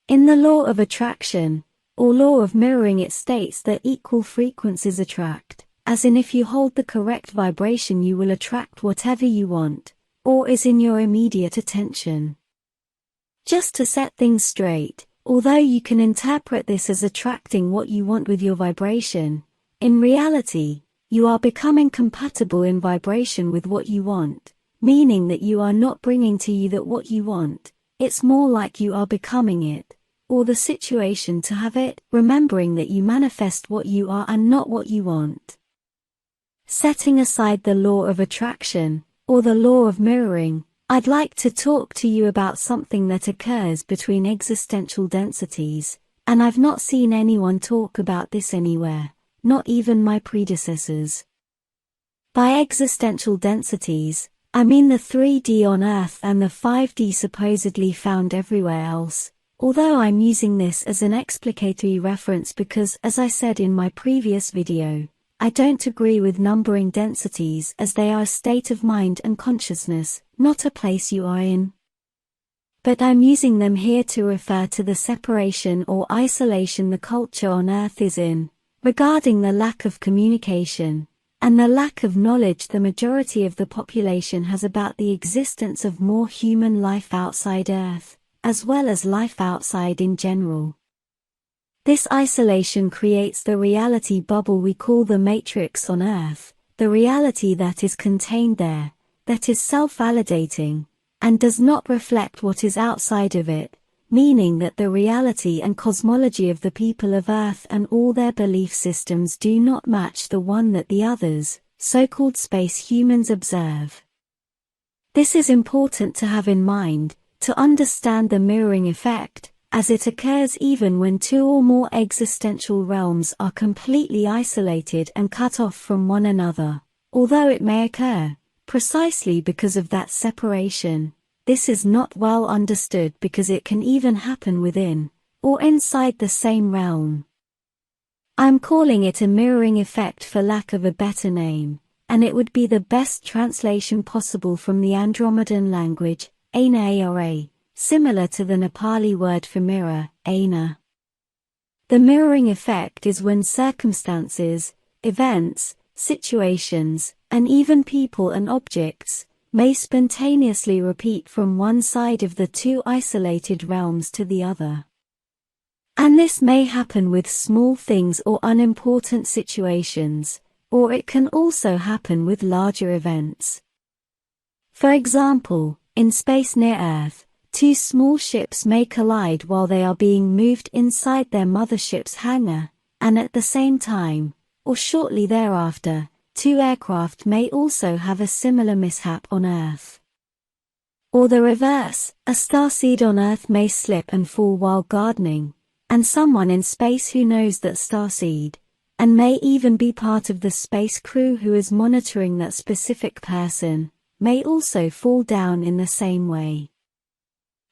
In the law of attraction, or law of mirroring, it states that equal frequencies attract, as in if you hold the correct vibration you will attract whatever you want, or is in your immediate attention. Just to set things straight, although you can interpret this as attracting what you want with your vibration, in reality, you are becoming compatible in vibration with what you want, meaning that you are not bringing to you that what you want, it's more like you are becoming it, or the situation to have it, remembering that you manifest what you are and not what you want. Setting aside the law of attraction, or the law of mirroring, I'd like to talk to you about something that occurs between existential densities, and I've not seen anyone talk about this anywhere, not even my predecessors. By existential densities, I mean the 3D on Earth and the 5D supposedly found everywhere else, although I'm using this as an explicatory reference because, as I said in my previous video, I don't agree with numbering densities as they are a state of mind and consciousness, not a place you are in. But I'm using them here to refer to the separation or isolation the culture on Earth is in, regarding the lack of communication, and the lack of knowledge the majority of the population has about the existence of more human life outside Earth, as well as life outside in general. This isolation creates the reality bubble we call the matrix on Earth, the reality that is contained there, that is self-validating, and does not reflect what is outside of it, meaning that the reality and cosmology of the people of Earth and all their belief systems do not match the one that the others, so-called space humans, observe. This is important to have in mind, to understand the mirroring effect, as it occurs even when two or more existential realms are completely isolated and cut off from one another, although it may occur, precisely because of that separation. This is not well understood because it can even happen within, or inside the same realm. I'm calling it a mirroring effect for lack of a better name, and it would be the best translation possible from the Andromedan language, Aina, similar to the Nepali word for mirror, Aina. The mirroring effect is when circumstances, events, situations, and even people and objects, may spontaneously repeat from one side of the two isolated realms to the other. And this may happen with small things or unimportant situations, or it can also happen with larger events. For example, in space near Earth, two small ships may collide while they are being moved inside their mothership's hangar, and at the same time, or shortly thereafter, two aircraft may also have a similar mishap on Earth. Or the reverse, a starseed on Earth may slip and fall while gardening, and someone in space who knows that starseed, and may even be part of the space crew who is monitoring that specific person, may also fall down in the same way.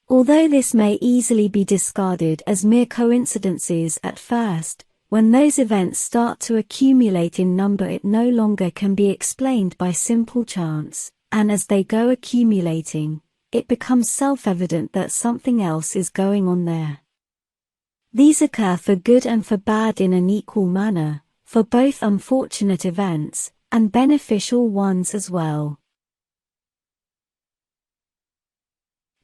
Although this may easily be discarded as mere coincidences at first, when those events start to accumulate in number it no longer can be explained by simple chance, and as they go accumulating, it becomes self-evident that something else is going on there. These occur for good and for bad in an equal manner, for both unfortunate events, and beneficial ones as well.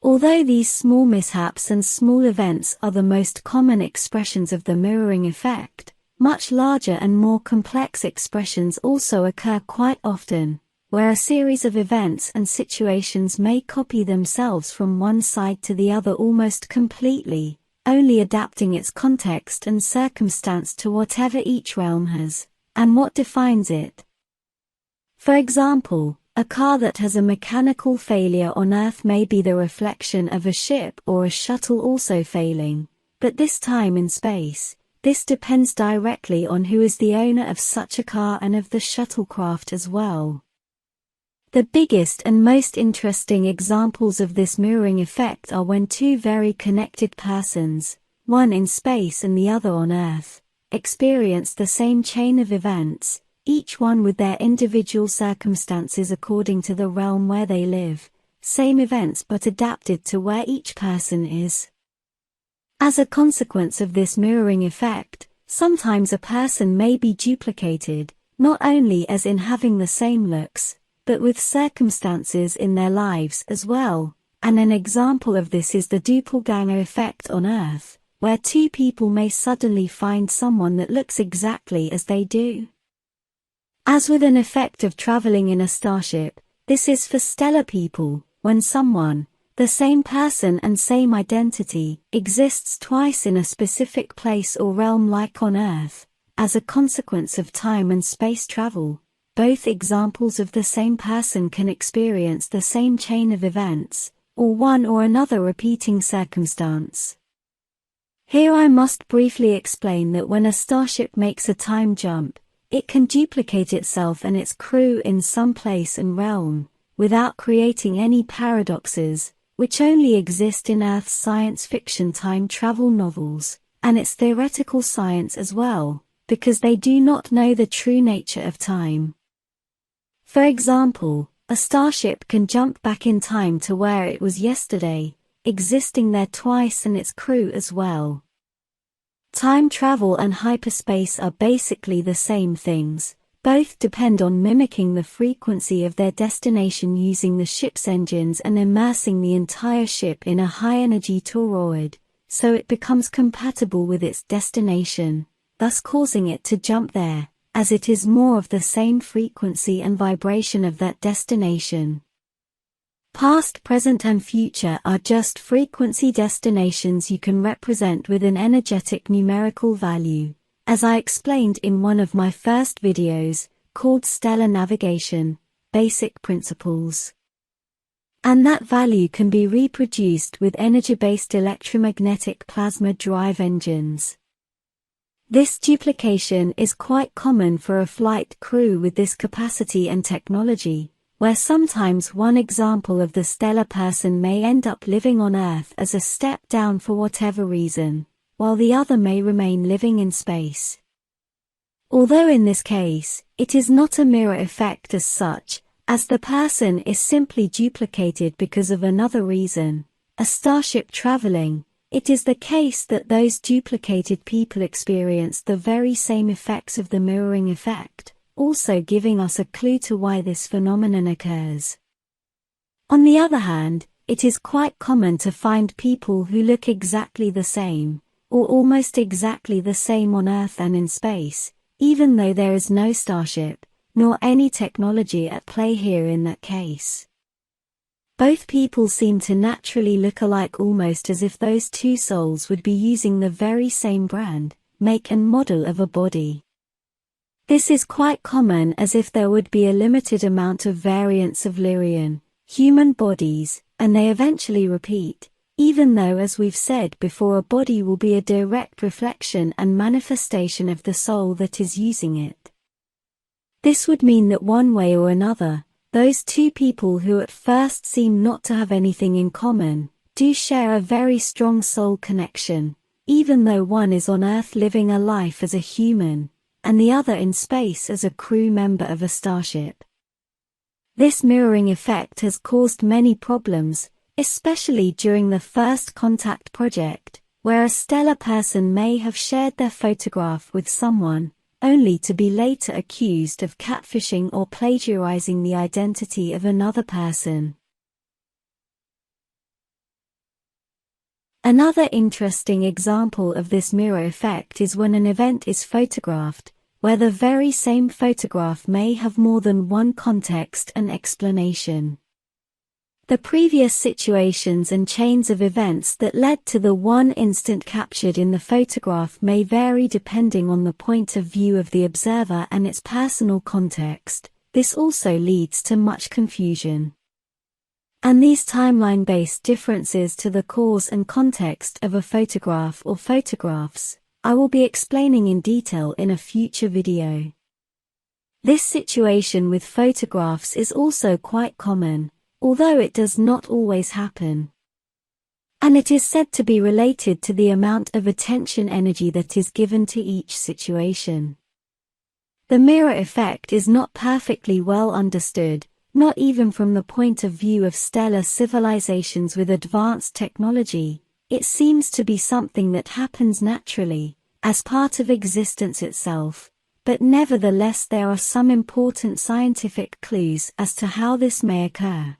Although these small mishaps and small events are the most common expressions of the mirroring effect, much larger and more complex expressions also occur quite often, where a series of events and situations may copy themselves from one side to the other almost completely, only adapting its context and circumstance to whatever each realm has, and what defines it. For example, a car that has a mechanical failure on Earth may be the reflection of a ship or a shuttle also failing, but this time in space, this depends directly on who is the owner of such a car and of the shuttlecraft as well. The biggest and most interesting examples of this mirroring effect are when two very connected persons, one in space and the other on Earth, experience the same chain of events, each one with their individual circumstances according to the realm where they live, same events but adapted to where each person is. As a consequence of this mirroring effect, sometimes a person may be duplicated, not only as in having the same looks, but with circumstances in their lives as well, and an example of this is the doppelganger effect on Earth, where two people may suddenly find someone that looks exactly as they do. As with an effect of traveling in a starship, this is for stellar people, when someone, the same person and same identity, exists twice in a specific place or realm like on Earth, as a consequence of time and space travel. Both examples of the same person can experience the same chain of events, or one or another repeating circumstance. Here I must briefly explain that when a starship makes a time jump, it can duplicate itself and its crew in some place and realm, without creating any paradoxes, which only exist in Earth's science fiction time travel novels, and its theoretical science as well, because they do not know the true nature of time. For example, a starship can jump back in time to where it was yesterday, existing there twice and its crew as well. Time travel and hyperspace are basically the same things, both depend on mimicking the frequency of their destination using the ship's engines and immersing the entire ship in a high-energy toroid, so it becomes compatible with its destination, thus causing it to jump there, as it is more of the same frequency and vibration of that destination. Past, present and future are just frequency destinations you can represent with an energetic numerical value, as I explained in one of my first videos, called Stellar Navigation, Basic Principles. And that value can be reproduced with energy-based electromagnetic plasma drive engines. This duplication is quite common for a flight crew with this capacity and technology, where sometimes one example of the stellar person may end up living on Earth as a step down for whatever reason, while the other may remain living in space. Although in this case, it is not a mirror effect as such, as the person is simply duplicated because of another reason, a starship traveling, it is the case that those duplicated people experience the very same effects of the mirroring effect, also giving us a clue to why this phenomenon occurs. On the other hand, it is quite common to find people who look exactly the same, or almost exactly the same on Earth and in space, even though there is no starship, nor any technology at play here in that case. Both people seem to naturally look alike, almost as if those two souls would be using the very same brand, make and model of a body. This is quite common, as if there would be a limited amount of variants of Lyrian, human bodies, and they eventually repeat, even though, as we've said before, a body will be a direct reflection and manifestation of the soul that is using it. This would mean that one way or another, those two people who at first seem not to have anything in common, do share a very strong soul connection, even though one is on Earth living a life as a human, and the other in space as a crew member of a starship. This mirroring effect has caused many problems, especially during the First Contact project, where a stellar person may have shared their photograph with someone, only to be later accused of catfishing or plagiarizing the identity of another person. Another interesting example of this mirror effect is when an event is photographed, where the very same photograph may have more than one context and explanation. The previous situations and chains of events that led to the one instant captured in the photograph may vary depending on the point of view of the observer and its personal context. This also leads to much confusion. And these timeline-based differences to the cause and context of a photograph or photographs, I will be explaining in detail in a future video. This situation with photographs is also quite common, although it does not always happen. And it is said to be related to the amount of attention energy that is given to each situation. The mirror effect is not perfectly well understood, not even from the point of view of stellar civilizations with advanced technology. It seems to be something that happens naturally, as part of existence itself, but nevertheless there are some important scientific clues as to how this may occur.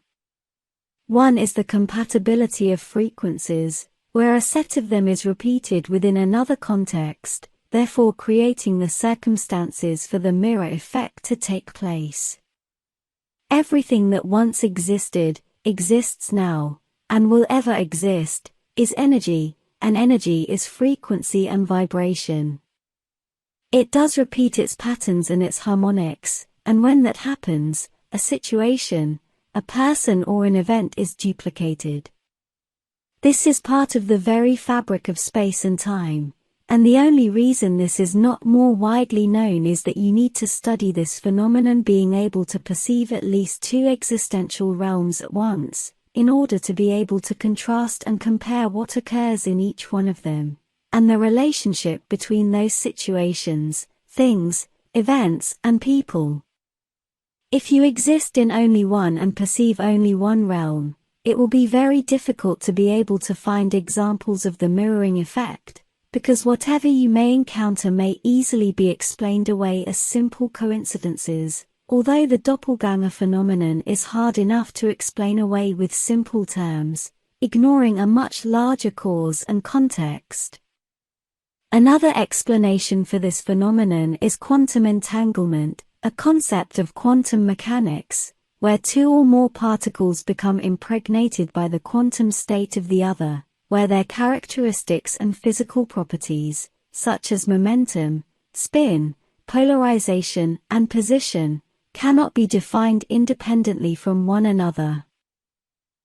One is the compatibility of frequencies, where a set of them is repeated within another context, therefore creating the circumstances for the mirror effect to take place. Everything that once existed, exists now, and will ever exist, is energy, and energy is frequency and vibration. It does repeat its patterns and its harmonics, and when that happens, a situation, a person or an event is duplicated. This is part of the very fabric of space and time, and the only reason this is not more widely known is that you need to study this phenomenon being able to perceive at least two existential realms at once, in order to be able to contrast and compare what occurs in each one of them, and the relationship between those situations, things, events, and people. If you exist in only one and perceive only one realm, it will be very difficult to be able to find examples of the mirroring effect, because whatever you may encounter may easily be explained away as simple coincidences, although the doppelganger phenomenon is hard enough to explain away with simple terms, ignoring a much larger cause and context. Another explanation for this phenomenon is quantum entanglement, a concept of quantum mechanics, where two or more particles become impregnated by the quantum state of the other, where their characteristics and physical properties, such as momentum, spin, polarization, and position, cannot be defined independently from one another.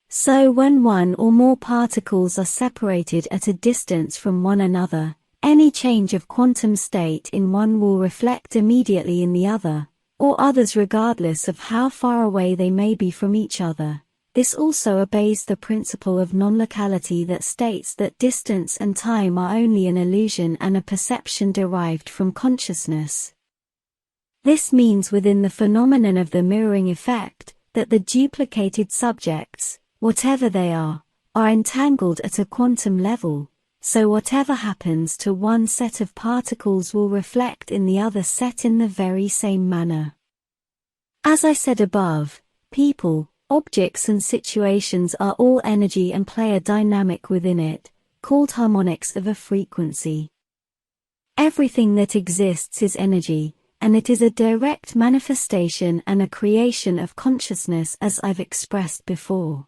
So when one or more particles are separated at a distance from one another, any change of quantum state in one will reflect immediately in the other, or others regardless of how far away they may be from each other. This also obeys the principle of non-locality that states that distance and time are only an illusion and a perception derived from consciousness. This means within the phenomenon of the mirroring effect, that the duplicated subjects, whatever they are entangled at a quantum level, so whatever happens to one set of particles will reflect in the other set in the very same manner. As I said above, people, objects and situations are all energy and play a dynamic within it, called harmonics of a frequency. Everything that exists is energy, and it is a direct manifestation and a creation of consciousness as I've expressed before.